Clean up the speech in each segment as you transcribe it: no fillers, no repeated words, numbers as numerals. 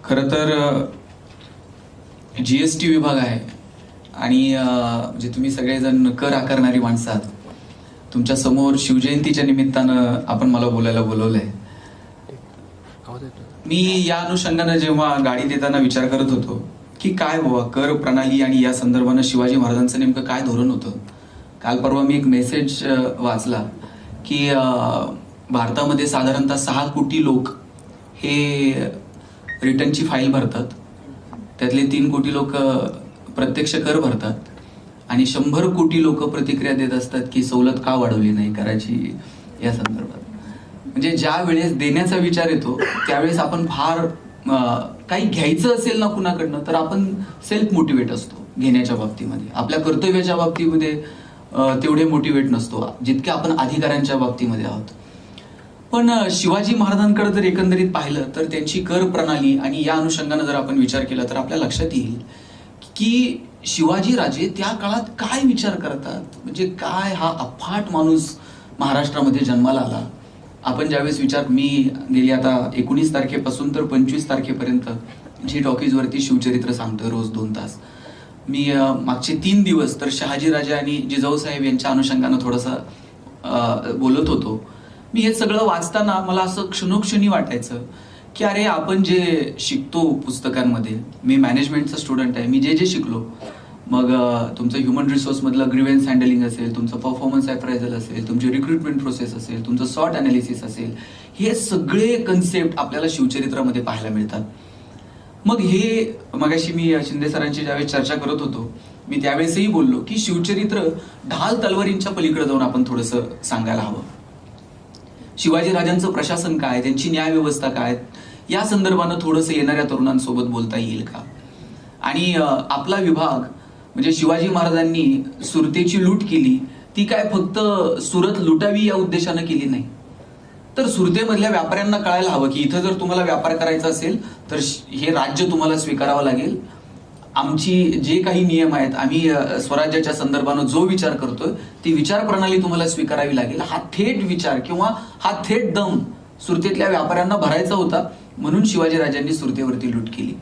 खरं तर GST विभाग आहे आणि म्हणजे तुम्ही सगळेजण कर आकारणारी माणसं आहात. तुमच्या समोर शिवजयंतीच्या निमित्तानं आपण मला बोलायला बोलवलंय. मी या अनुषंगानं जेव्हा गाडीत येताना विचार करत होतो की काय बाबा कर प्रणाली आणि या संदर्भानं शिवाजी महाराजांचं नेमकं काय धोरण होतं. काल परवा मी एक मेसेज वाचला की भारतामध्ये साधारणतः 6 कोटी लोक हे रिटर्नची फाईल भरतात, त्यातले 3 कोटी लोक प्रत्यक्ष कर भरतात आणि 100 कोटी लोक प्रतिक्रिया देत असतात की सवलत का वाढवली नाही कराची या संदर्भात. म्हणजे ज्या वेळेस देण्याचा विचार येतो त्यावेळेस आपण फार काही घ्यायचं असेल ना कुणाकडनं तर आपण सेल्फ मोटिवेट असतो घेण्याच्या बाबतीमध्ये. आपल्या कर्तव्याच्या बाबतीमध्ये तेवढे मोटिवेट नसतो जितके आपण अधिकाऱ्यांच्या बाबतीमध्ये आहोत. पण शिवाजी महाराजांकडे जर एकंदरीत पाहिलं तर त्यांची कर प्रणाली आणि या अनुषंगानं जर आपण विचार केला तर आपल्या लक्षात येईल की शिवाजी राजे त्या काळात काय विचार करतात. म्हणजे काय हा अफाट माणूस महाराष्ट्रामध्ये जन्माला आला. आपण ज्यावेळेस मी गेली आता 19 तारखेपासून तर 25 तारखेपर्यंत जी टॉकीजवरती शिवचरित्र सांगतोय रोज 2 तास. मी मागचे 3 दिवस तर शहाजीराजे आणि जिजाऊसाहेब यांच्या अनुषंगानं थोडंसं बोलत होतो. मी हे सगळं वाचताना मला असं क्षणोक्षणी वाटायचं की अरे आपण जे शिकतो पुस्तकांमध्ये, मी मॅनेजमेंटचा स्टुडंट आहे, मी जे शिकलो मग तुमचं ह्युमन रिसोर्स मधलं ग्रीव्हन्स हँडलिंग असेल, तुमचं परफॉर्मन्स अप्रायझल असेल, तुमची रिक्रुटमेंट प्रोसेस असेल, तुमचं सॉर्ट अनालिसिस असेल, हे सगळे कन्सेप्ट आपल्याला शिवचरित्रामध्ये पाहायला मिळतात. मग हे मगाशी मी शिंदे सरांची ज्यावेळेस चर्चा करत होतो मी त्यावेळेसही बोललो की शिवचरित्र ढाल तलवारींच्या पलीकडे जाऊन आपण थोडंसं सांगायला हवं. शिवाजी राजांचं प्रशासन काय, त्यांची न्याय व्यवस्था काय, या संदर्भानं थोडंसं येणाऱ्या तरुणांसोबत बोलता येईल का. आणि आपला विभाग म्हणजे शिवाजी महाराजांनी सुरतेची लूट केली ती काय फक्त सुरत लुटावी या उद्देशानं केली नाही, तर सुरतेमधल्या व्यापाऱ्यांना कळायला हवं की इथं जर तुम्हाला व्यापार करायचा असेल तर हे राज्य तुम्हाला स्वीकारावं लागेल. आमची जे काही नियम आहेत, आम्ही स्वराज्याच्या संदर्भानं जो विचार करतोय ती विचार प्रणाली तुम्हाला स्वीकारावी लागेल. हा थेट विचार किंवा हा थेट दम सुरतेतल्या व्यापाऱ्यांना भरायचा होता म्हणून शिवाजीराजांनी सुरतेवरती लूट केली.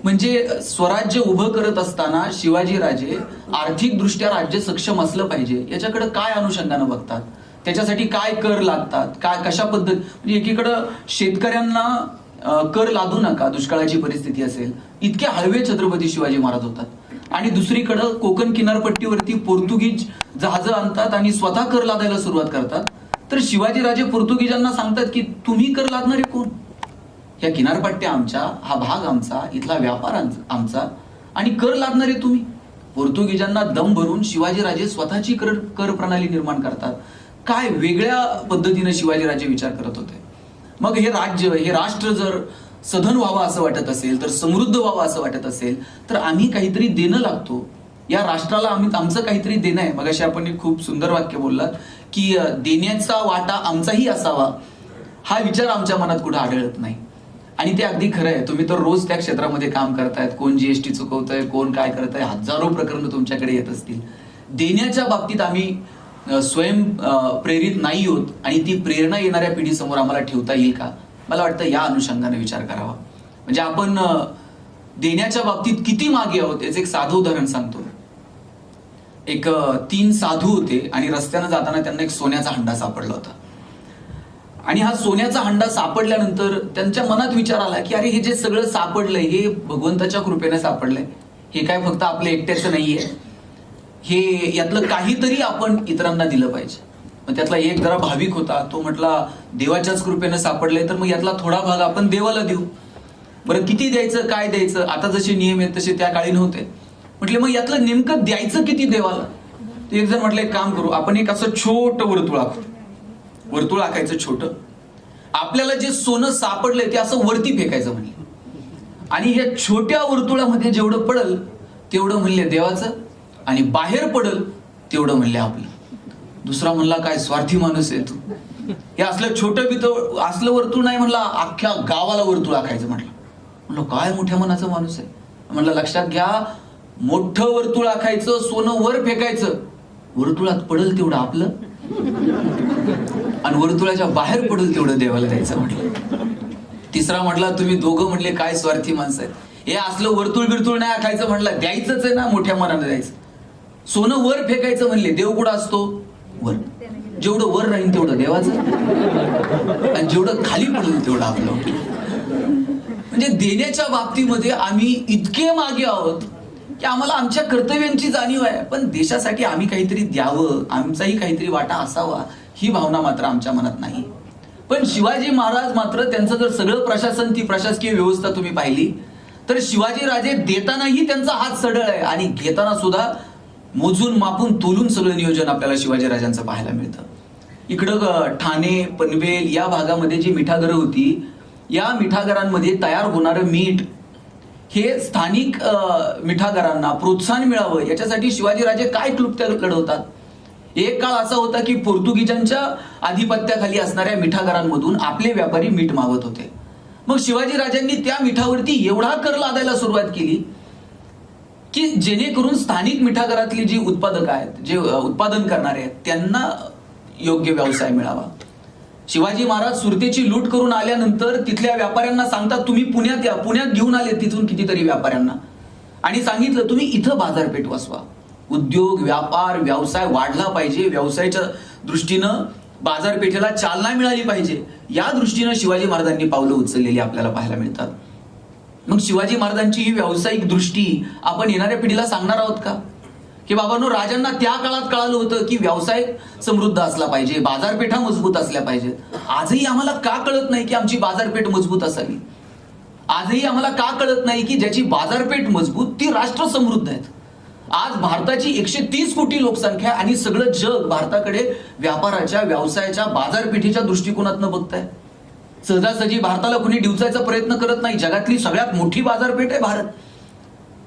म्हणजे स्वराज्य उभं करत असताना शिवाजीराजे आर्थिकदृष्ट्या राज्य सक्षम असलं पाहिजे याच्याकडे काय अनुषंगानं बघतात, त्याच्यासाठी काय कर लागतात, काय कशा पद्धत. म्हणजे एकीकडं शेतकऱ्यांना कर लादू नका दुष्काळाची परिस्थिती असेल इतके हळवे छत्रपती शिवाजी महाराज होतात आणि दुसरीकडं कोकण किनारपट्टीवरती पोर्तुगीज जहाजं आणतात आणि स्वतः कर लादायला सुरुवात करतात. तर शिवाजीराजे पोर्तुगीजांना सांगतात की तुम्ही कर लादणारे कोण, या किनारपट्ट्या आमच्या, हा भाग आमचा, इथला व्यापार आमचा आणि कर लादणारे तुम्ही. पोर्तुगीजांना दम भरून शिवाजीराजे स्वतःची कर प्रणाली निर्माण करतात. काय वेगळ्या पद्धतीने शिवाजीराजे विचार करत होते. मग हे राज्य, हे राष्ट्र जर सधन व्हावं असं वाटत असेल, तर समृद्ध व्हावं असं वाटत असेल तर आम्ही काहीतरी देणं लागतो. या राष्ट्राला आमचं काहीतरी देणं आहे. मगाशी आपण एक खूप सुंदर वाक्य बोललात की देण्याचा वाटा आमचाही असावा, हा विचार आमच्या मनात कुठं आढळत नाही. आणि ते अगदी खरं आहे. तुम्ही तर रोज त्या क्षेत्रामध्ये काम करतायत, कोण GST चुकवतंय, कोण काय करतंय, हजारो प्रकरणं तुमच्याकडे येत असतील. देण्याच्या बाबतीत आम्ही स्वयं प्रेरित नाही होत आणि ती प्रेरणा येणाऱ्या पिढीसमोर आम्हाला ठेवता येईल का, मला वाटतं या अनुषंगाने विचार करावा. म्हणजे आपण देण्याच्या बाबतीत किती मागे आहोत याचं एक साधं उदाहरण सांगतो. एक 3 साधू होते आणि रस्त्यानं जाताना त्यांना एक सोन्याचा हंडा सापडला होता. आणि हा सोन्याचा हंडा सापडल्यानंतर त्यांच्या मनात विचार आला की अरे हे जे सगळं सापडलंय हे भगवंताच्या कृपेने सापडलंय, हे काय फक्त आपलं एकट्याचं नाहीये, हे यातलं काहीतरी आपण इतरांना दिलं पाहिजे. मग त्यातला एक जरा भाविक होता, तो म्हटला देवाच्याच कृपेने सापडलंय तर मग यातला थोडा भाग आपण देवाला देऊ. बरं किती द्यायचं, काय द्यायचं, आता जसे नियम आहेत तसे त्या काळी नव्हते. म्हटले मग यातलं नेमकं द्यायचं किती देवाला. ते एक जण म्हटलं एक काम करू, आपण एक असं छोटं वर्तुळ आखायचं छोटं, आपल्याला जे सोनं सापडलंय ते असं वरती फेकायचं म्हणले आणि ह्या छोट्या वर्तुळामध्ये जेवढं पडल तेवढं म्हणले देवाचं आणि बाहेर पडल तेवढं म्हणले आपलं. दुसरा म्हणला काय स्वार्थी माणूस आहे तू, हे असलं छोटं बितं असलं वर्तुळ नाही म्हणला, अख्ख्या गावाला वर्तुळ आखायचं म्हटलं. म्हणलं काय मोठ्या मनाचा माणूस आहे. म्हणलं लक्षात घ्या, मोठं वर्तुळ आखायचं, सोनं वर फेकायचं, वर्तुळात पडल तेवढं आपलं आणि वर्तुळाच्या बाहेर पडल तेवढं देवाला द्यायचं म्हटलं. तिसरा म्हटला तुम्ही दोघं म्हणले काय स्वार्थी माणसं आहेत, हे असलं वर्तुळ बिरतुळ नाही आखायचं म्हटलं, द्यायचंच आहे ना, मोठ्या मनानं द्यायचं. सोनं वर फेकायचं म्हणले, देव कुठं असतो? वर. जेवढं वर राहील तेवढं देवाचं, आणि जेवढं खाली पडेल तेवढं आपलं. म्हणजे देण्याच्या बाबतीमध्ये आम्ही इतके मागे आहोत की आम्हाला आमच्या कर्तव्यांची जाणीव आहे, पण देशासाठी आम्ही काहीतरी द्यावं, आमचाही काहीतरी वाटा असावा, ही भावना मात्र आमच्या मनात नाही. पण शिवाजी महाराज मात्र, त्यांचं जर सगळं प्रशासन, ती प्रशासकीय व्यवस्था तुम्ही पाहिली तर शिवाजी राजे देतानाही त्यांचा हात सरळ आहे, आणि घेताना सुद्धा मोजून मापून तोलून सगळं नियोजन आपल्याला शिवाजी राजांचं पाहायला मिळतं. इकडं ठाणे, पनवेल या भागामध्ये जी मिठागरं होती, या मिठागरांमध्ये तयार होणारं मीठ हे स्थानिक मिठागरांना प्रोत्साहन मिळावं याच्यासाठी शिवाजीराजे काय क्लुप्त्या लढवतात. एक काळ असा होता की पोर्तुगीजांच्या आधिपत्याखाली असणाऱ्या मिठागरांमधून आपले व्यापारी मीठ मागत होते. मग शिवाजीराजांनी त्या मिठावरती एवढा कर लादायला सुरुवात केली की जेणेकरून स्थानिक मिठागरातली जी उत्पादक आहेत, जे उत्पादन करणारे आहेत, त्यांना योग्य व्यवसाय मिळावा. शिवाजी महाराज सुरतेची लूट करून आल्यानंतर तिथल्या व्यापाऱ्यांना सांगतात तुम्ही पुण्यात या. पुण्यात घेऊन आले तिथून कितीतरी व्यापाऱ्यांना, आणि सांगितलं तुम्ही इथं बाजारपेठ वसवा. उद्योग, व्यापार, व्यवसाय वाढला पाहिजे, व्यवसायाच्या दृष्टीनं बाजारपेठेला चालना मिळाली पाहिजे, या दृष्टीनं शिवाजी महाराजांनी पावलं उचललेली आपल्याला पाहायला मिळतात. मग शिवाजी महाराजांची ही व्यावसायिक दृष्टी आपण येणाऱ्या पिढीला सांगणार आहोत का? की बाबांनो, राजांना त्या काळात कळालं होतं की व्यवसाय समृद्ध असला पाहिजे, बाजारपेठा मजबूत असल्या पाहिजेत. आजही आम्हाला का कळत नाही की आमची बाजारपेठ मजबूत असावी? आजही आम्हाला का कळत नाही की ज्याची बाजारपेठ मजबूत ती राष्ट्र समृद्ध आहेत? आज भारताची 130 कोटी लोकसंख्या आणि सगळं जग भारताकडे व्यापाराच्या, व्यवसायाच्या, बाजारपेठीच्या दृष्टिकोनातनं बघताय. सहजासहजी भारताला कुणी डिवचायचा प्रयत्न करत नाही. जगातली सगळ्यात मोठी बाजारपेठ आहे भारत.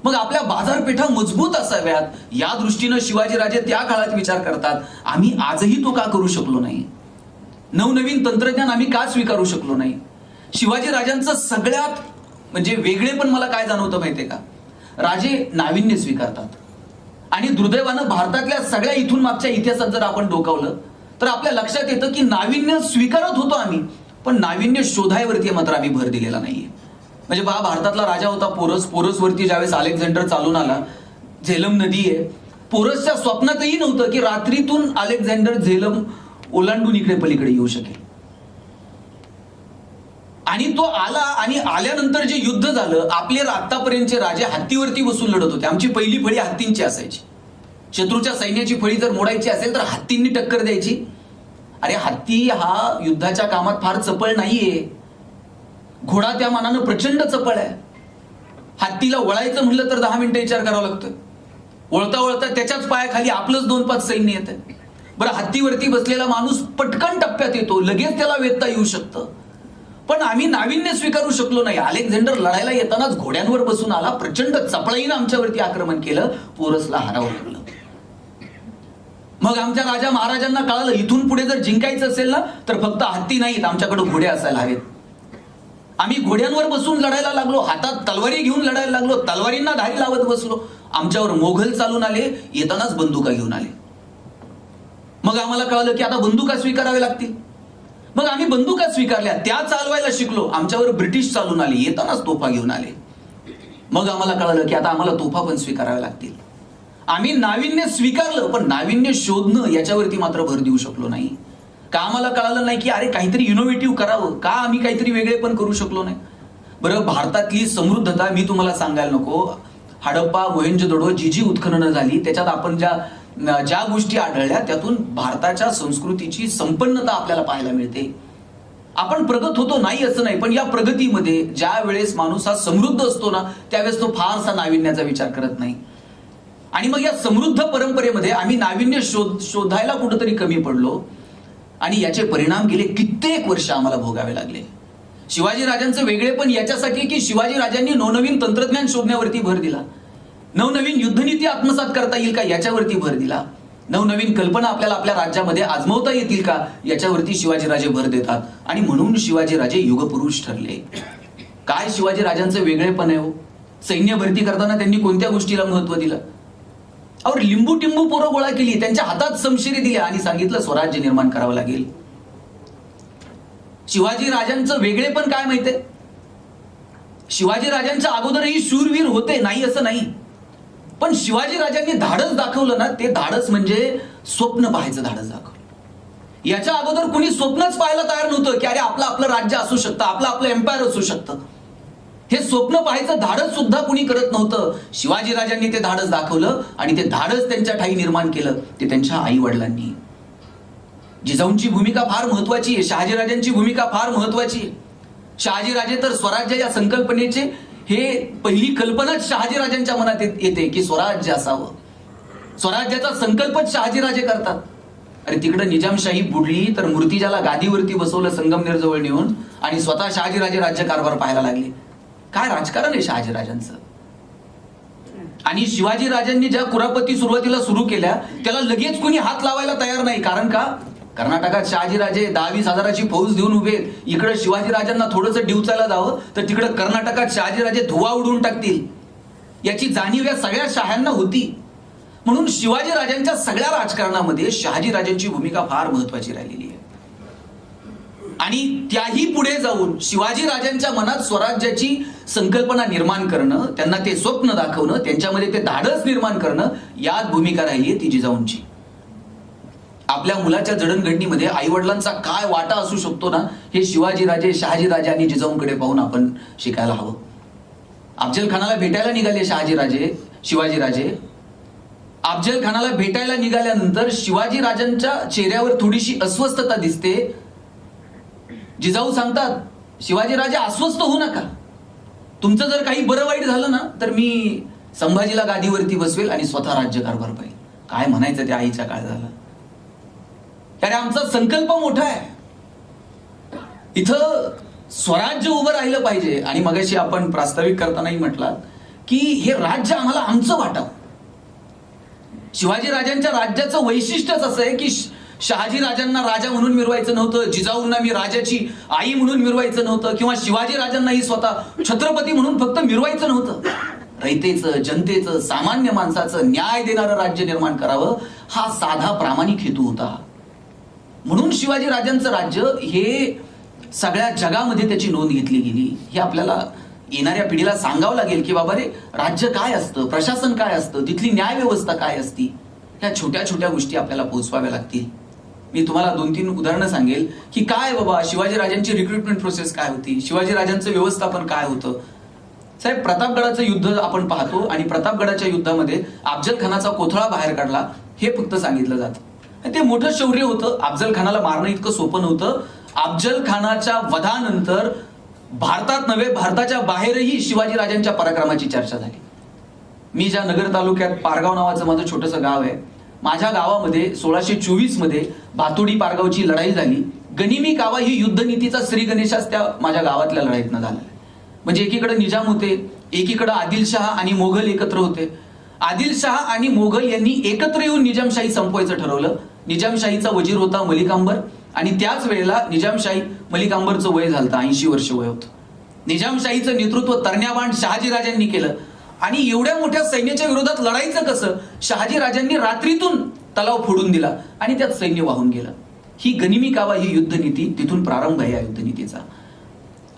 मग आपल्या बाजारपेठा मजबूत असाव्यात या दृष्टीनं शिवाजीराजे त्या काळात विचार करतात. आम्ही आजही तो का करू शकलो नाही? नवनवीन तंत्रज्ञान आम्ही का स्वीकारू शकलो नाही? शिवाजीराजांचं सगळ्यात म्हणजे वेगळे पण मला काय जाणवतं माहितीये का? राजे नाविन्य स्वीकारतात, आणि दुर्दैवानं भारतातल्या सगळ्या इथून मागच्या इतिहासात जर आपण डोकावलं तर आपल्या लक्षात येतं की नाविन्य स्वीकारत होतो आम्ही, पण नाविन्य शोधायवरती मात्र आम्ही भर दिलेला नाहीये. म्हणजे पहा, भारतातला राजा होता पोरस. पोरसवरती ज्यावेळेस अलेक्झांडर चालून आला, झेलम नदी आहे, पोरसच्या स्वप्नातही नव्हतं की रात्रीतून अलेक्झांडर झेलम ओलांडून इकडे पलीकडे येऊ शकेल. आणि तो आला, आणि आल्यानंतर जे युद्ध झालं, आपले आतापर्यंतचे राजे हत्तीवरती बसून लढत होते. आमची पहिली फळी हत्तींची असायची. शत्रूच्या सैन्याची फळी जर मोडायची असेल तर हत्तींनी टक्कर द्यायची. अरे, हत्ती हा युद्धाच्या कामात फार चपळ नाहीये. घोडा त्या मानानं प्रचंड चपळ आहे. हत्तीला वळायचं म्हणलं तर 10 मिनिटं विचार करावा लागतोय. वळता वळता त्याच्याच पायाखाली आपलंच 2-5 सैन्य येत आहे. बरं, हत्तीवरती बसलेला माणूस पटकन टप्प्यात येतो, लगेच त्याला वेधता येऊ शकतं. पण आम्ही नाविन्य स्वीकारू शकलो नाही. अलेक्झांडर लढायला येतानाच घोड्यांवर बसून आला, प्रचंड चपळाईनं आमच्यावरती आक्रमण केलं, पोरसला हरावं लागलं. मग आमच्या राजा महाराजांना कळालं इथून पुढे जर जिंकायचं असेल ना तर फक्त हत्ती नाहीत, आमच्याकडे घोडे असायला हवेत. आम्ही घोड्यांवर बसून लढायला लागलो, हातात तलवारी घेऊन लढायला लागलो, तलवारींना धारी लावत बसलो. आमच्यावर मोघल चालून आले, येतानाच बंदुका घेऊन आले. मग आम्हाला कळालं की आता बंदुका स्वीकाराव्या लागतील. मग आम्ही बंदुका स्वीकारल्या, त्या चालवायला शिकलो. आमच्यावर ब्रिटिश चालून आले, येतानाच तोफा घेऊन आले. मग आम्हाला कळालं की आता आम्हाला तोफा पण स्वीकाराव्या लागतील. आम्ही नाविन्य स्वीकारलं, पण नाविन्य शोधणं याच्यावरती मात्र भर देऊ शकलो नाही. का आम्हाला कळालं नाही की अरे काहीतरी इनोव्हेटिव्ह करावं? का आम्ही काहीतरी वेगळे पण करू शकलो नाही? बरं, भारतातली समृद्धता मी तुम्हाला सांगायला नको. हडप्पा, मोहेंजोदडो जी उत्खननं झाली त्याच्यात आपण ज्या गोष्टी आढळल्या त्यातून भारताच्या संस्कृतीची संपन्नता आपल्याला पाहायला मिळते. आपण प्रगत होतो नाही असं नाही, पण या प्रगतीमध्ये ज्या वेळेस माणूस हा समृद्ध असतो ना त्यावेळेस तो फारसा नाविन्याचा विचार करत नाही. आणि मग या समृद्ध परंपरेमध्ये आम्ही नाविन्य शोधायला कुठंतरी कमी पडलो, आणि याचे परिणाम गेले कित्येक वर्ष आम्हाला भोगावे लागले. शिवाजीराजांचं वेगळे पण याच्यासाठी की शिवाजीराजांनी नवनवीन तंत्रज्ञान शोधण्यावरती भर दिला, नवनवीन युद्धनीती आत्मसात करता येईल का याच्यावरती भर दिला, नवनवीन कल्पना आपल्याला आपल्या राज्यामध्ये आजमावता येतील का याच्यावरती शिवाजीराजे भर देतात. आणि म्हणून शिवाजीराजे युगपुरुष ठरले. काय शिवाजीराजांचं वेगळेपण आहे हो? सैन्य भरती करताना त्यांनी कोणत्या गोष्टीला महत्व दिलं? और लिंबू टिंबू पोरं गोळा केली, त्यांच्या हातात समशिरी दिल्या आणि सांगितलं स्वराज्य निर्माण करावं लागेल. शिवाजी राजांचं वेगळेपण काय माहितीये? शिवाजी राजांच्या अगोदरही शूरवीर होते, नाही असं नाही, पण शिवाजी राजांनी धाडस दाखवलं ना, ते धाडस म्हणजे स्वप्न पाहायचं धाडस दाखवलं. याच्या अगोदर कुणी स्वप्नच पाहायला तयार नव्हतं की अरे आपलं आपलं राज्य असू शकतं, आपलं एम्पायर असू शकतं. हे स्वप्न पाहायचं धाडस सुद्धा कुणी करत नव्हतं. शिवाजी राजांनी ते धाडस दाखवलं आणि ते धाडस त्यांच्या ठाई निर्माण केलं ते त्यांच्या आई वडिलांनी. जिजाऊंची भूमिका फार महत्वाची आहे, शहाजीराजांची भूमिका फार महत्वाची आहे. शहाजीराजे तर स्वराज्य या संकल्पनेचे हे पहिली कल्पनाच शहाजीराजांच्या मनात येते की स्वराज्य असावं. स्वराज्याचा संकल्पच शहाजीराजे करतात. अरे तिकडे निजामशाही बुडली तर मूर्तिजाला गादीवरती बसवलं संगमनेर जवळ नेऊन आणि स्वतः शहाजीराजे राज्यकारभार पाहायला लागले. काय राजकारण आहे शहाजीराजांचं. आणि शिवाजीराजांनी ज्या कुरापती सुरुवातीला सुरू केल्या त्याला लगेच कुणी हात लावायला तयार नाही. कारण का? कर्नाटकात शहाजीराजे 10-20 हजाराची फौज घेऊन उभे, इकडे शिवाजीराजांना थोडंसं डिवचायला जावं तर तिकडे कर्नाटकात शहाजीराजे धुवा उडवून टाकतील याची जाणीव या सगळ्या शहांना होती. म्हणून शिवाजीराजांच्या सगळ्या राजकारणामध्ये शहाजीराजांची भूमिका फार महत्वाची राहिलेली आहे. आणि त्याही पुढे जाऊन शिवाजीराजांच्या मनात स्वराज्याची संकल्पना निर्माण करणं, त्यांना ते स्वप्न दाखवणं, त्यांच्यामध्ये ते धाडस निर्माण करणं, यात भूमिका राहिली आहे ती जिजाऊंची. आपल्या मुलाच्या जडणघडणीमध्ये आई वडिलांचा काय वाटा असू शकतो ना, हे शिवाजीराजे, शहाजीराजे आणि जिजाऊंकडे पाहून आपण शिकायला हवं. अफजल खानाला भेटायला निघाले शिवाजीराजे. अफजल खानाला भेटायला निघाल्यानंतर शिवाजीराजांच्या चेहऱ्यावर थोडीशी अस्वस्थता दिसते. जिजाऊ सांगतात, शिवाजीराजे अस्वस्थ होऊ नका, तुमचं जर काही बरं वाईट झालं ना तर मी संभाजीला गादीवरती बसवेल आणि स्वतः राज्यकारभार पाहिजे. काय म्हणायचं त्या आईच्या काळ झाला. अरे आमचा संकल्प मोठा आहे, इथं स्वराज्य उभं राहिलं पाहिजे. आणि मगाशी आपण प्रास्ताविक करतानाही म्हटलात की हे राज्य आम्हाला आमचं वाटावं. शिवाजीराजांच्या राज्याचं वैशिष्ट्यच असं आहे की शहाजीराजांना राजा म्हणून मिरवायचं नव्हतं, जिजाऊंना मी राजाची आई म्हणून मिरवायचं नव्हतं, किंवा शिवाजीराजांनाही स्वतः छत्रपती म्हणून फक्त मिरवायचं नव्हतं. रयतेचं, जनतेचं, सामान्य माणसाचं न्याय देणारं राज्य निर्माण करावं हा साधा प्रामाणिक हेतू होता. म्हणून शिवाजीराजांचं राज्य हे सगळ्या जगामध्ये त्याची नोंद घेतली गेली. हे आपल्याला येणाऱ्या पिढीला सांगावं लागेल की बाबा रे, राज्य काय असतं, प्रशासन काय असतं, तिथली न्याय व्यवस्था काय असती, ह्या छोट्या छोट्या गोष्टी आपल्याला पोहोचवाव्या लागतील. मी तुम्हाला 2-3 उदाहरणं सांगेल की काय बाबा शिवाजीराजांची रिक्रुटमेंट प्रोसेस काय होती, शिवाजीराजांचं व्यवस्थापन काय होतं. साहेब, प्रतापगडाचं युद्ध आपण पाहतो आणि प्रतापगडाच्या युद्धामध्ये अफजल खानाचा कोथळा बाहेर काढला हे फक्त सांगितलं जातं. ते मोठं शौर्य होतं. अफजल खानाला मारणं इतकं सोपं नव्हतं. अफजल खानाच्या वधानंतर भारतात नव्हे, भारताच्या बाहेरही शिवाजीराजांच्या पराक्रमाची चर्चा झाली. मी ज्या नगर तालुक्यात पारगाव नावाचं माझं छोटंसं गाव आहे, माझ्या गावामध्ये 1624 मध्ये भातोडी पारगावची लढाई झाली. गनिमी कावा ही युद्धनीतीचा श्री गणेशाच त्या माझ्या गावातल्या लढाईतनं झाला. म्हणजे एकीकडे निजाम होते, एकीकडे आदिलशहा आणि मोघल एकत्र होते. आदिलशहा आणि मोघल यांनी एकत्र येऊन निजामशाही संपवायचं ठरवलं. निजामशाहीचा वजीर होता मलिकांबर आणि त्याच वेळेला निजामशाही मलिकांबरचं वय झालं, 80 वर्ष वय होतं. निजामशाहीचं नेतृत्व तरण्याबाण शहाजीराजांनी केलं आणि एवढ्या मोठ्या सैन्याच्या विरोधात लढायचं कसं, शहाजीराजांनी रात्रीतून तलाव फोडून दिला आणि त्यात सैन्य वाहून गेलं. ही गनिमी कावा ही युद्धनीती, तिथून प्रारंभ आहे या युद्धनीतीचा.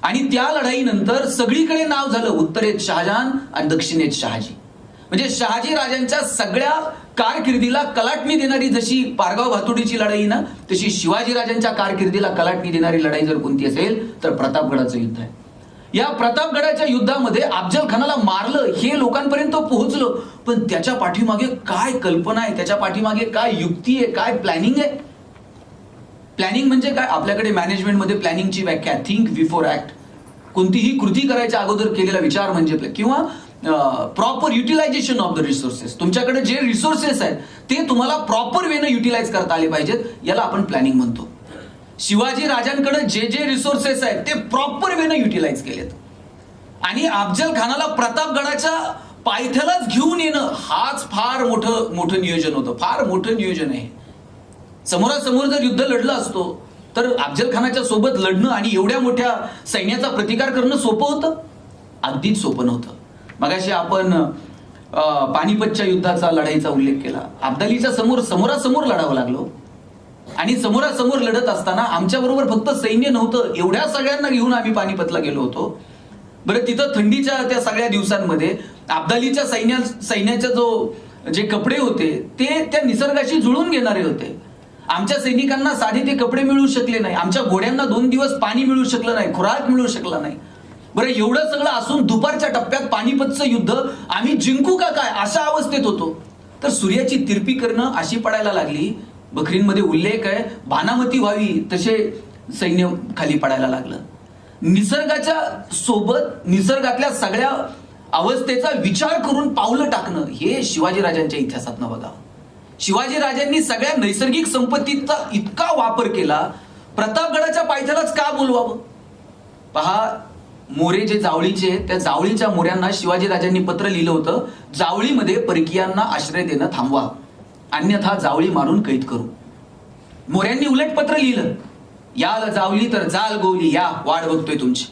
आणि त्या लढाईनंतर सगळीकडे नाव झालं उत्तरेत शहाजहान आणि दक्षिणेत शहाजी. म्हणजे शहाजी राजांच्या सगळ्या कारकिर्दीला कलाटणी देणारी जशी पारगाव भातोडीची लढाई ना, तशी शिवाजी राजांच्या कारकिर्दीला कलाटणी देणारी लढाई जर कोणती असेल तर प्रतापगडाचं युद्ध आहे. या प्रतापगडाच्या युद्धामध्ये अफजल खानाला मारलं हे लोकांपर्यंत पोहोचलं, पण त्याच्या पाठीमागे काय कल्पना आहे, त्याच्या पाठीमागे काय युक्ती आहे, काय प्लॅनिंग आहे. प्लॅनिंग म्हणजे काय? आपल्याकडे मॅनेजमेंटमध्ये प्लॅनिंगची व्याख्या थिंक बिफोर ऍक्ट. कोणतीही कृती करायच्या अगोदर केलेला विचार म्हणजे, किंवा proper utilization of the resources. तुमच्याकडे जे रिसोर्सेस आहेत ते तुम्हाला प्रॉपर वेनं युटिलाइज करता आले पाहिजेत, याला आपण प्लॅनिंग म्हणतो. शिवाजी राजांकडे जे जे रिसोर्सेस आहेत ते प्रॉपर वेनं युटिलाइज केलेत आणि अफजल खानाला प्रतापगडाच्या पायथ्यालाच घेऊन येणं हाच फार मोठं नियोजन होतं. फार मोठं नियोजन आहे. समोरासमोर जर युद्ध लढलं असतो तर अफजल खानाच्या सोबत लढणं आणि एवढ्या मोठ्या सैन्याचा प्रतिकार करणं सोपं होतं? अगदीच सोपं नव्हतं. मगाशी आपण पानिपतच्या युद्धाचा लढाईचा उल्लेख केला. अब्दालीच्या समोरासमोर लढावं लागलो आणि समोरासमोर लढत असताना आमच्या बरोबर फक्त सैन्य नव्हतं, एवढ्या सगळ्यांना घेऊन आम्ही पानिपतला गेलो होतो. बरं, तिथं थंडीच्या त्या सगळ्या दिवसांमध्ये अब्दालीच्या सैन्याच्या जे कपडे होते ते त्या निसर्गाशी जुळून घेणारे होते. आमच्या सैनिकांना साधे ते कपडे मिळू शकले नाही, आमच्या घोड्यांना 2 दिवस पाणी मिळू शकलं नाही, खुराक मिळू शकला नाही. बरं, एवढं सगळं असून दुपारच्या टप्प्यात पानिपतचं युद्ध आम्ही जिंकू का काय अशा अवस्थेत होतो. तर सूर्याची तिरपी करणं अशी पडायला लागली. बखरींमध्ये उल्लेख आहे, भानामती व्हावी तसे सैन्य खाली पडायला लागलं. निसर्गाच्या सोबत निसर्गातल्या सगळ्या अवस्थेचा विचार करून पावलं टाकणं हे शिवाजीराजांच्या इतिहासात बघा. शिवाजीराजांनी सगळ्या नैसर्गिक संपत्तीचा इतका वापर केला, प्रतापगडाच्या पायथ्यालाच का बोलवावं. पहा, मोरे जे जावळीचे, त्या जावळीच्या मोऱ्यांना शिवाजीराजांनी पत्र लिहिलं होतं, जावळीमध्ये परकीयांना आश्रय देणं थांबवा, अन्यथा जावळी मारून कैद करू. मोऱ्यांनी उलट पत्र लिहिलं, याल जावली तर जाल गोवली, या वाट बघतोय तुमची.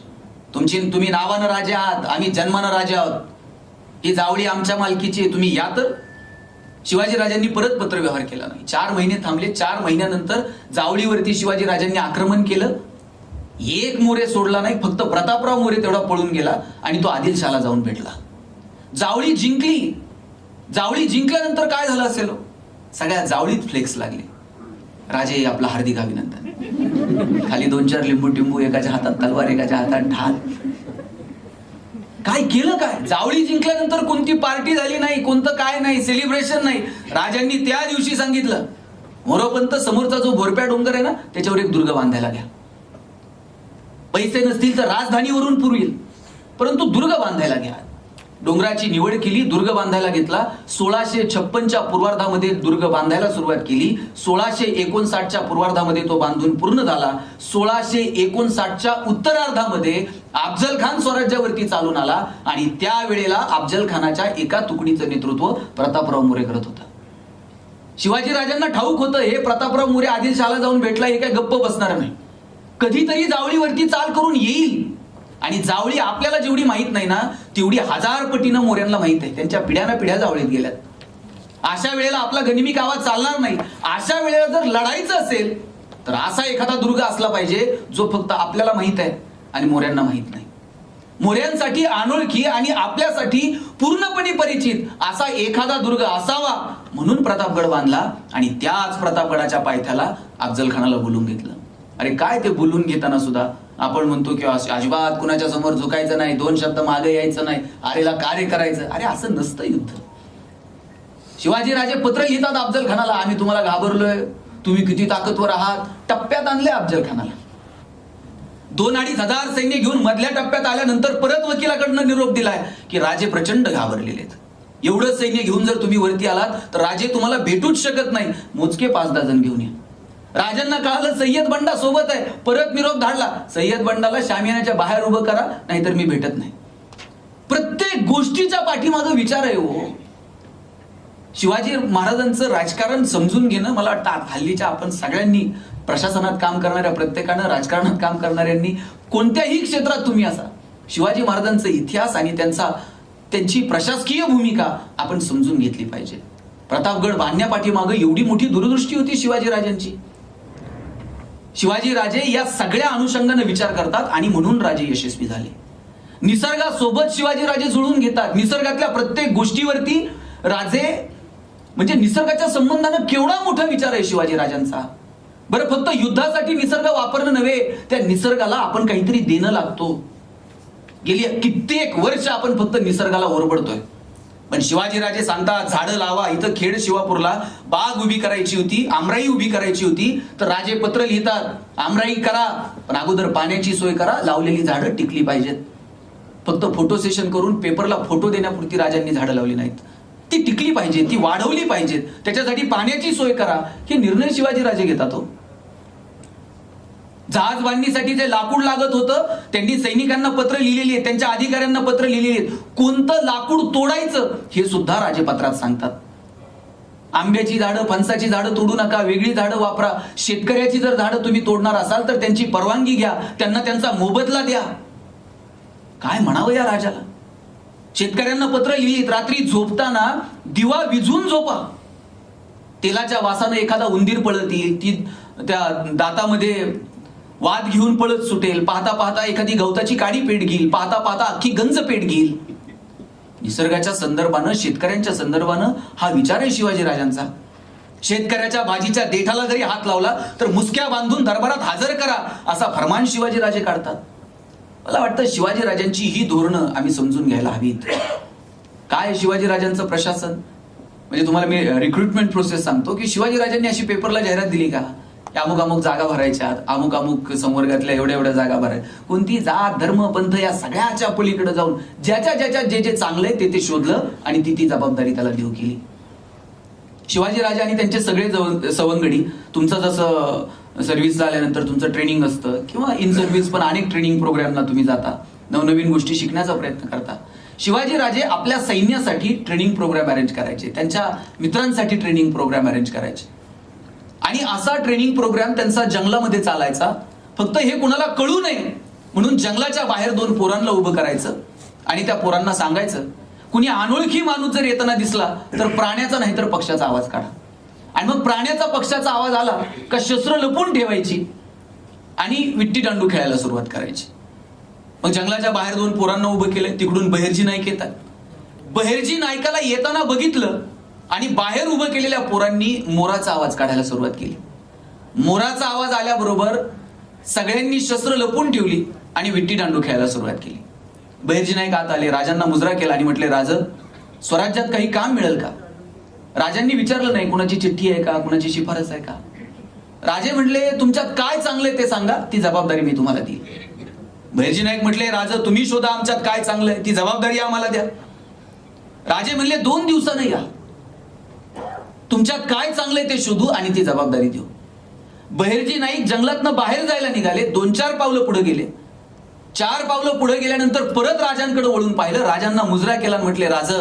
तुम्ही नावानं राजे आहात, आम्ही जन्मानं राजे आहोत. ही जावळी आमच्या मालकीची आहे, तुम्ही या. तर शिवाजीराजांनी परत पत्रव्यवहार केला नाही. 4 महिने थांबले. 4 महिन्यानंतर जावळीवरती शिवाजीराजांनी आक्रमण केलं. एक मोरे सोडला नाही, फक्त प्रतापराव मोरे तेवढा पळून गेला आणि तो आदिलशहाला जाऊन भेटला. जावळी जिंकली. जावळी जिंकल्यानंतर काय झालं असेल, सगळ्या जावळीत फ्लेक्स लागले, राजे आपला हार्दिक अभिनंदन. खाली 2-4 लिंबू टिंबू, एकाच्या हातात तलवार, एकाच्या हातात ढाल. काय केलं काय? जावळी जिंकल्यानंतर कोणती पार्टी झाली नाही, कोणतं काय नाही, सेलिब्रेशन नाही. राजांनी त्या दिवशी सांगितलं, मोरोपंत समोरचा जो भोरप्या डोंगर आहे ना, त्याच्यावर एक दुर्ग बांधायला घ्या. पैसे नसतील तर राजधानीवरून पुरविल, परंतु दुर्ग बांधायला घ्या. डोंगराची निवड केली, दुर्ग बांधायला घेतला. 1656च्या पूर्वार्धामध्ये दुर्ग बांधायला सुरुवात केली. 1659च्या पूर्वार्धामध्ये तो बांधून पूर्ण झाला. 1659च्या उत्तरार्धामध्ये अफजल खान स्वराज्यावरती चालून आला आणि त्यावेळेला अफजल खानाच्या एका तुकडीचं नेतृत्व प्रतापराव मोरे करत होता. शिवाजीराजांना ठाऊक होतं, हे प्रतापराव मोरे आदिलशहाला जाऊन भेटला, हे काय गप्प बसणार नाही, कधीतरी जावळीवरती चाल करून येईल. आणि जावळी आपल्याला जेवढी माहित नाही ना, तेवढी 1000 पटीनं मोऱ्यांना माहित आहे. त्यांच्या पिढ्या जावळीत गेल्यात. अशा वेळेला आपला गनिमी आवाज चालणार नाही. अशा वेळेला जर लढायचं असेल तर असा एखादा दुर्ग असला पाहिजे जो फक्त आपल्याला माहित आहे आणि मोऱ्यांना माहित नाही. मोऱ्यांसाठी अनोळखी आणि आपल्यासाठी पूर्णपणे परिचित असा एखादा दुर्ग असावा, म्हणून प्रतापगड बांधला. आणि त्याच प्रतापगडाच्या पायथ्याला अफजल खानाला बोलून घेतलं. अरे काय ते बोलून घेताना सुद्धा आपण म्हणतो की अजिबात कुणाच्या समोर झुकायचं नाही, 2 शब्द मागे यायचं नाही, आरेला कार्य करायचं. अरे असं नसतं युद्ध. शिवाजीराजे पत्र लिहितात अफजल खानाला, आम्ही तुम्हाला घाबरलोय, तुम्ही किती ताकदवर आहात. टप्प्यात आणले अफजल खानाला. 2-2.5 हजार सैन्य घेऊन मधल्या टप्प्यात आल्यानंतर परत वकिलाकडनं निरोप दिलाय की राजे प्रचंड घाबरलेले आहेत. एवढं सैन्य घेऊन जर तुम्ही वरती आलात तर राजे तुम्हाला भेटूच शकत नाही, मोजके 5-10 जण घेऊन या. राजांना कळालं सय्यद बंडा सोबत आहे, परत निरोप धाडला, सय्यद बंडाला शामियानाच्या बाहेर उभं करा, नाहीतर मी भेटत नाही. प्रत्येक गोष्टीच्या पाठीमागं विचार आहे हो. शिवाजी महाराजांचं राजकारण समजून घेणं, मला वाटतं हल्लीच्या आपण सगळ्यांनी, प्रशासनात काम करणाऱ्या प्रत्येकानं, राजकारणात काम करणाऱ्यांनी, कोणत्याही क्षेत्रात तुम्ही असा, शिवाजी महाराजांचा इतिहास आणि त्यांची प्रशासकीय भूमिका आपण समजून घेतली पाहिजे. प्रतापगड बांधण्यापाठीमागं एवढी मोठी दूरदृष्टी होती शिवाजीराजांची. शिवाजीराजे या सगळ्या अनुषंगाने विचार करतात आणि म्हणून राजे यशस्वी झाले. निसर्गासोबत शिवाजीराजे जुळून घेतात. निसर्गातल्या प्रत्येक गोष्टीवरती राजे, म्हणजे निसर्गाच्या संबंधानं केवढा मोठा विचार आहे शिवाजीराजांचा. बरं, फक्त युद्धासाठी निसर्ग वापरणं नव्हे, त्या निसर्गाला आपण काहीतरी देणं लागतो. गेली कित्येक वर्ष आपण फक्त निसर्गाला ओरबडतोय. पण शिवाजीराजे सांगतात, झाडं लावा. इथं खेड शिवापूरला बाग उभी करायची होती, आमराई उभी करायची होती, तर राजे पत्र लिहितात, आमराई करा, पण अगोदर पाण्याची सोय करा, लावलेली झाडं टिकली पाहिजेत. फक्त फोटो सेशन करून पेपरला फोटो देण्यापुरती राजांनी झाडं लावली नाहीत, ती टिकली पाहिजे, ती वाढवली पाहिजेत. त्याच्यासाठी पाण्याची सोय करा, हे निर्णय शिवाजीराजे घेतात हो. जहाज बांधणीसाठी जे लाकूड लागत होतं, त्यांनी सैनिकांना पत्र लिहिलेली आहेत, त्यांच्या अधिकाऱ्यांना पत्र लिहिलेली आहेत. कोणतं लाकूड तोडायचं हे सुद्धा राजपत्रात सांगतात. आंब्याची झाडं, फणसाची झाडं तोडू नका, वेगळी झाडं वापरा. शेतकऱ्याची जर झाडं तुम्ही तोडणार असाल तर त्यांची परवानगी घ्या, त्यांना त्यांचा मोबदला द्या. काय म्हणावं या राजाला. शेतकऱ्यांना पत्र लिहिलीत, रात्री झोपताना दिवा विझून झोपा. तेलाच्या वासानं एखादा उंदीर पळत येईल, ती त्या दातामध्ये वाद घेऊन पळत सुटेल, पाहता पाहता एखादी गवताची काडी पेट घेईल, पाहता पाहता अख्खी गंज पेट घेईल. निसर्गाच्या संदर्भानं, शेतकऱ्यांच्या संदर्भानं हा विचार आहे शिवाजी राजांचा. शेतकऱ्याच्या भाजीच्या देठाला जरी हात लावला तर मुसक्या बांधून दरबारात हजर करा, असा फरमान शिवाजी राजे काढतात. मला वाटतं शिवाजी राजांची ही धोरणं आम्ही समजून घ्यायला हवीत. काय शिवाजी राजांचं प्रशासन, म्हणजे तुम्हाला मी रिक्रुटमेंट प्रोसेस सांगतो की शिवाजी राजांनी अशी पेपरला जाहिरात दिली का, अमुक अमुक जागा भरायच्या, अमुक अमुक संवर्गातल्या एवढ्या एवढ्या जागा भराय. कोणती जात, धर्म, पंथ या सगळ्याच्या पलीकडे जाऊन ज्याच्या ज्याच्या जे जे चांगलंय ते ते शोधलं आणि ती जबाबदारी त्याला देऊ केली. शिवाजी राजा आणि त्यांचे सगळे सवंगडी, तुमचं जसं सर्व्हिस झाल्यानंतर तुमचं ट्रेनिंग असतं किंवा इन सर्व्हिस पण अनेक ट्रेनिंग प्रोग्रामला तुम्ही जाता, नवनवीन गोष्टी शिकण्याचा प्रयत्न करता. शिवाजी राजे आपल्या सैन्यासाठी ट्रेनिंग प्रोग्राम अरेंज करायचे, त्यांच्या मित्रांसाठी ट्रेनिंग प्रोग्राम अरेंज करायचे. आणि असा ट्रेनिंग प्रोग्राम त्यांचा जंगलामध्ये चालायचा. फक्त हे कुणाला कळू नये म्हणून जंगलाच्या बाहेर 2 पोरांना उभं करायचं आणि त्या पोरांना सांगायचं, कुणी अनोळखी माणूस जर येताना दिसला तर प्राण्याचा नाही तर पक्षाचा आवाज काढा. आणि मग प्राण्याचा पक्षाचा आवाज आला का शस्त्र लपून ठेवायची आणि विट्टी दांडू खेळायला सुरुवात करायची. मग जंगलाच्या बाहेर 2 पोरांना उभं केलं, तिकडून बहिर्जी नाईक येतात. बहिर्जी नाईकाला येताना बघितलं आणि बाहेर उभं केलेल्या पोरांनी मोराचा आवाज काढायला सुरुवात केली. मोराचा आवाज आल्याबरोबर सगळ्यांनी शस्त्र लपून ठेवली आणि विट्टी दांडू खेळायला सुरुवात केली. बहिर्जी नाईक आत आले, राजांना मुजरा केला आणि म्हटले, राज, स्वराज्यात काही काम मिळेल का? राजांनी विचारलं नाही कुणाची चिठ्ठी आहे का, कुणाची शिफारस आहे का. राजे म्हटले, तुमच्यात काय चांगलंय ते सांगा, ती जबाबदारी मी तुम्हाला देईल. बहिर्जी नाईक म्हटले, राज, तुम्ही शोधा आमच्यात काय चांगलंय, ती जबाबदारी आम्हाला द्या. राजे म्हणले, 2 दिवसानं या, तुमच्यात काय चांगलंय ते शोधू आणि ती जबाबदारी देऊ. बहिर्जी नाईक जंगलातनं बाहेर जायला निघाले, 2-4 पावलं पुढे गेले. 4 पावलं पुढे गेल्यानंतर परत राजांकडे वळून पाहिलं, राजांना मुजरा केला आणि म्हटले, राज,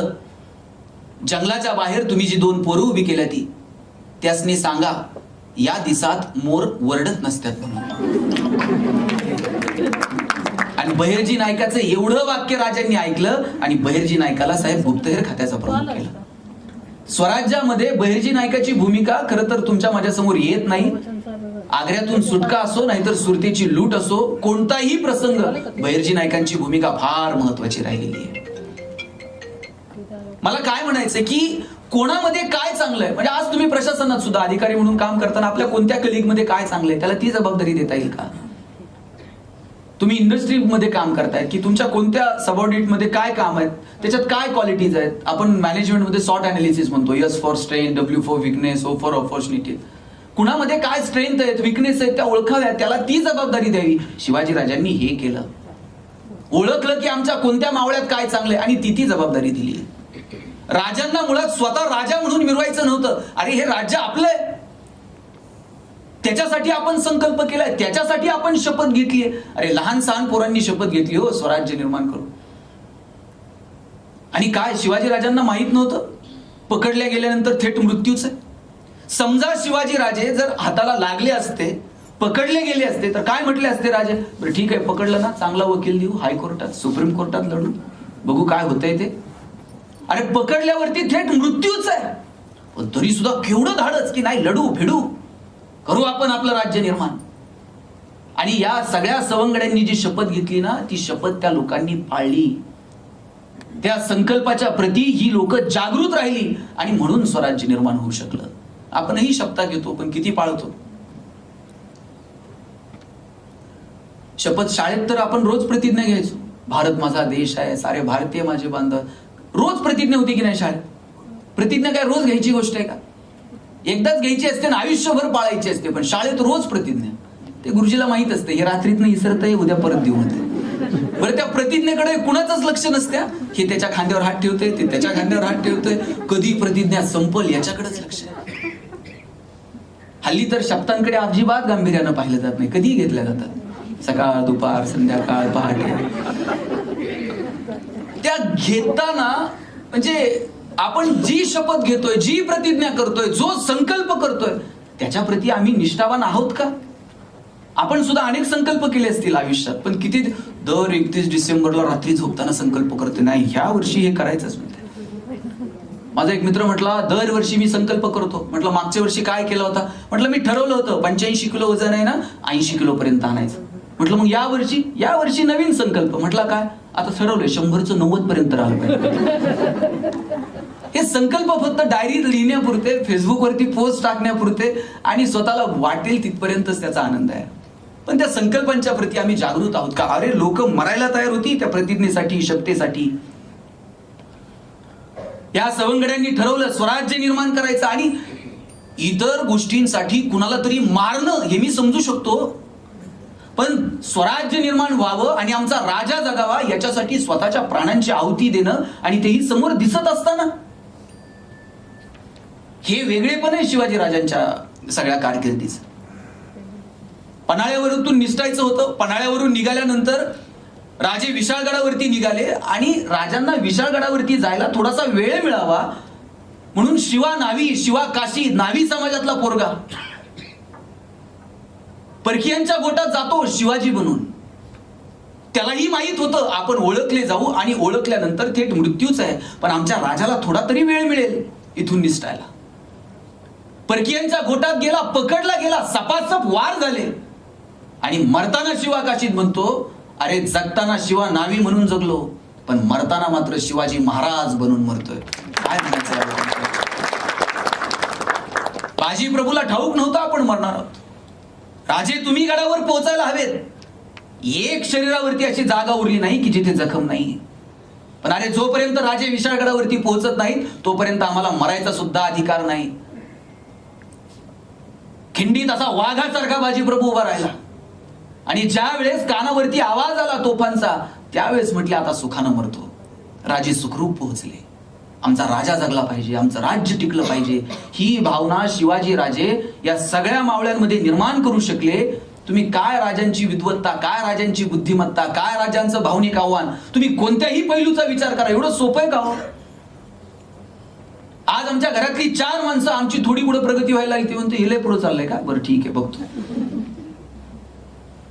जंगलाच्या बाहेर तुम्ही जी 2 पोरं उभी केल्या ती त्यासनी सांगा, या दिसात मोर वरडत नसतात म्हणून. आणि बहिर्जी नाईकाचं एवढं वाक्य राजांनी ऐकलं आणि बहिर्जी नाईकाला साहेब गुप्तहेर खात्याचा प्रमुख केला. स्वराज्यामध्ये बहिर्जी नाईकाची भूमिका खरं तर तुमच्या माझ्यासमोर येत नाही. आग्र्यातून सुटका असो नाहीतर सुरतेची लूट असो, कोणताही प्रसंग बहिर्जी नाईकांची भूमिका फार महत्वाची राहिलेली आहे. मला काय म्हणायचंय की कोणामध्ये काय चांगलंय, म्हणजे आज तुम्ही प्रशासनात सुद्धा अधिकारी म्हणून काम करताना आपल्या कोणत्या कलिगमध्ये काय चांगलंय त्याला ती जबाबदारी देता येईल का? तुम्ही इंडस्ट्रीमध्ये काम करताय की तुमच्या कोणत्या सबऑर्डिनेट मध्ये काय काम आहेत, त्याच्यात काय क्वालिटीज आहेत. आपण मॅनेजमेंटमध्ये सॉर्ट अनालिसिस म्हणतो, S for strength, W for weakness, O for opportunity. कुणामध्ये काय स्ट्रेंथ आहेत, विकनेस आहेत त्या ओळखाव्या, त्याला ती जबाबदारी द्यावी. शिवाजी राजांनी हे केलं, ओळखलं की आमच्या कोणत्या मावळ्यात काय चांगलंय आणि ती जबाबदारी दिली. राजांना मुळात स्वतः राजा म्हणून मिरवायचं नव्हतं. अरे हे राज्य आपलंय, त्याच्यासाठी आपण संकल्प केलाय, त्याच्यासाठी आपण शपथ घेतलीये. अरे लहान सहान पोरांनी शपथ घेतली हो स्वराज्य निर्माण करून. आणि काय शिवाजी राजांना माहित नव्हतं, पकडल्या गेल्यानंतर थेट मृत्यूच आहे. समजा शिवाजी राजे जर हाताला लागले असते, पकडले गेले असते तर काय म्हटले असते राजे, बरं ठीक आहे पकडलं ना, चांगला वकील देऊ, हायकोर्टात सुप्रीम कोर्टात लढू, बघू काय होतंय ते. अरे पकडल्यावरती थेट मृत्यूच आहे, पण तरी सुद्धा केवढं धाडस की नाही, लढू भिडू, करू आपण आपलं राज्य निर्माण. आणि या सगळ्या सवंगड्यांनी जी शपथ घेतली ना, ती शपथ त्या लोकांनी पाळली. त्या संकल्पाच्या प्रती ही लोक जागृत राहिली आणि म्हणून स्वराज्य निर्माण होऊ शकलं. आपणही शपथ घेतो पण किती पाळतो. शपथ शाळेत तर आपण रोज प्रतिज्ञा घ्यायचो, भारत माझा देश आहे, सारे भारतीय माझे बांधव, रोज प्रतिज्ञा होती की नाही शाळेत. प्रतिज्ञा काय रोज घ्यायची गोष्ट आहे का? एकदाच घ्यायची असते ना, आयुष्यभर पाळायची असते. पण शाळेत रोज प्रतिज्ञा, ते गुरुजीला माहित असते हे रात्रीतनं इसरतंय, उद्या परत देऊ म्हणते. बरं त्या प्रतिज्ञेकडे कुणाचंच लक्ष नसत्या, हे त्याच्या खांद्यावर हात ठेवतोय, ते त्याच्या खांद्यावर हात ठेवतोय, कधी प्रतिज्ञा संपल याच्याकडेच लक्ष. हल्ली तर शब्दांकडे अजिबात गांभीर्यानं पाहिलं जात नाही, कधी घेतल्या जातात, सकाळ दुपार संध्याकाळ पहाटे. त्या घेताना म्हणजे आपण जी शपथ घेतोय, जी प्रतिज्ञा करतोय, जो संकल्प करतोय त्याच्या प्रती आम्ही निष्ठावान आहोत का? आपण सुद्धा अनेक संकल्प केले असतील आयुष्यात, पण किती दर 31 डिसेंबरला रात्री झोपताना संकल्प करते नाही ह्या वर्षी हे करायचंच म्हणते. माझा एक मित्र म्हटला, दरवर्षी मी संकल्प करतो. म्हटलं मागच्या वर्षी काय केलं होता? म्हटलं मी ठरवलं होतं 85 किलो वजन आहे ना 80 किलो पर्यंत आणायचं. म्हटलं मग यावर्षी नवीन संकल्प. म्हटलं काय? आता ठरवलंय 100चं 90 पर्यंत राहिलं पाहिजे. हे संकल्प फक्त डायरीत लिहिण्यापुरते, फेसबुकवरती पोस्ट टाकण्यापुरते आणि स्वतःला वाटेल तिथपर्यंतच त्याचा आनंद आहे. पण त्या संकल्पांच्या प्रती आम्ही जागृत आहोत का? अरे लोक मरायला तयार होती त्या प्रतिज्ञेसाठी, शक्तीसाठी. या सवंगड्यांनी ठरवलं स्वराज्य निर्माण करायचं आणि इतर गोष्टींसाठी कुणाला तरी मारणं हे मी समजू शकतो, पण स्वराज्य निर्माण व्हावं आणि आमचा राजा जगावा याच्यासाठी स्वतःच्या प्राणांची आहुती देणं आणि तेही समोर दिसत असताना, हे वेगळेपण आहे शिवाजी राजांच्या सगळ्या कारकिर्दीचं. पन्हाळ्यावरून निसटायचं होतं. पन्हाळ्यावरून निघाल्यानंतर राजे विशाळगडावरती निघाले आणि राजांना विशाळगडावरती जायला थोडासा वेळ मिळावा म्हणून शिवा काशी नावी समाजातला पोरगा परकीयांच्या गोटात जातो शिवाजी बनून. त्यालाही माहित होतं आपण ओळखले जाऊ आणि ओळखल्यानंतर थेट मृत्यूच आहे, पण आमच्या राजाला थोडा तरी वेळ मिळेल इथून निसटायला. परकीयांच्या गोटात गेला, पकडला गेला, सपासप वार झाले आणि मरताना शिवा काशीत म्हणतो, अरे जगताना शिवा नावी म्हणून जगलो, पण मरताना मात्र शिवाजी महाराज बनून मरतोय. काय म्हणायचं? बाजी प्रभूला ठाऊक नव्हतं आपण मरणार आहोत. राजे तुम्ही गडावर पोहोचायला हवेत. एक शरीरावरती अशी जागा उरली नाही की जिथे जखम नाही. पण अरे जोपर्यंत राजे विशाळगडावरती पोहोचत नाहीत तोपर्यंत आम्हाला मरायचा सुद्धा अधिकार नाही. खिंडीत असा वाघासारखा बाजी प्रभू उभा राहिला आणि ज्या वेळेस कानावरती आवाज आला तोफांचा त्यावेळेस म्हटले आता सुखानं मरतो. राजे सुखरूप पोहोचले. आमचा राजा जगला पाहिजे, आमचं राज्य टिकलं पाहिजे, ही भावना शिवाजी राजे या सगळ्या मावळ्यांमध्ये निर्माण करू शकले. तुम्ही काय राजांची विद्वत्ता, काय राजांची बुद्धिमत्ता, काय राजांचं भावनिक आव्हान, तुम्ही कोणत्याही पैलूचा विचार करा. एवढं सोपं आहे का हो? आज आमच्या घरातली 4 माणसं आमची थोडी पुढे प्रगती व्हायला लागली, ती म्हणते हिले पुढे चाललंय का? बरं ठीक आहे बघतो.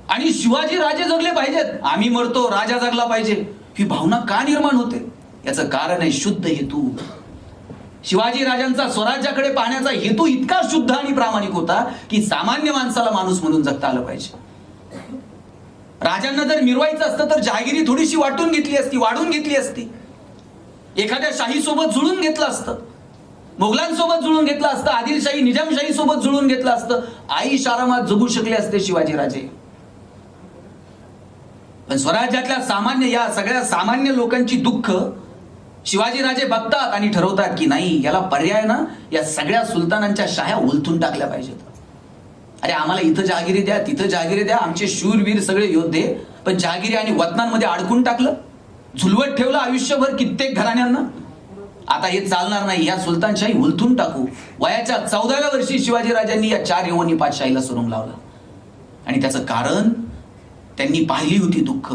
आणि शिवाजी राजे जगले पाहिजेत, आम्ही मरतो, राजा जगला पाहिजे, ही भावना का निर्माण होते? याचं कारण आहे शुद्ध हेतू. शिवाजी राजांचा स्वराज्याकडे पाहण्याचा हेतू इतका शुद्ध आणि प्रामाणिक होता की सामान्य माणसाला माणूस म्हणून जगता आलं पाहिजे. राजांना जर मिरवायचं असतं तर जहागिरी थोडीशी वाटून घेतली असती, वाढून घेतली असती, एखाद्या शाही सोबत जुळून घेतलं असतं, मोगलांसोबत जुळून घेतलं असतं, आदिलशाही निजामशाही सोबत जुळून घेतलं असतं, आईश आरामात जगू शकले असते शिवाजी राजे. पण स्वराज्यातल्या सामान्य, या सगळ्या सामान्य लोकांची दुःख शिवाजी राजे बघतात आणि ठरवतात की नाही, याला पर्याय ना या सगळ्या सुलतानांच्या शाह्या उलथून टाकल्या पाहिजेत. अरे आम्हाला इथं जहागिरी द्या, तिथं जहागिरी द्या, आमचे शूरवीर सगळे योद्धे, पण जहागिरी आणि वतनांमध्ये अडकून टाकलं, झुलवत ठेवलं आयुष्यभर कित्येक घराण्यांना. आता हे चालणार नाही, या सुलतानशाही उलथून टाकू. वयाच्या 14व्या वर्षी शिवाजी राजांनी या 4 यवनी पातशाहीला सुरुंग लावला आणि त्याचं कारण त्यांनी पाहिली होती दुःख.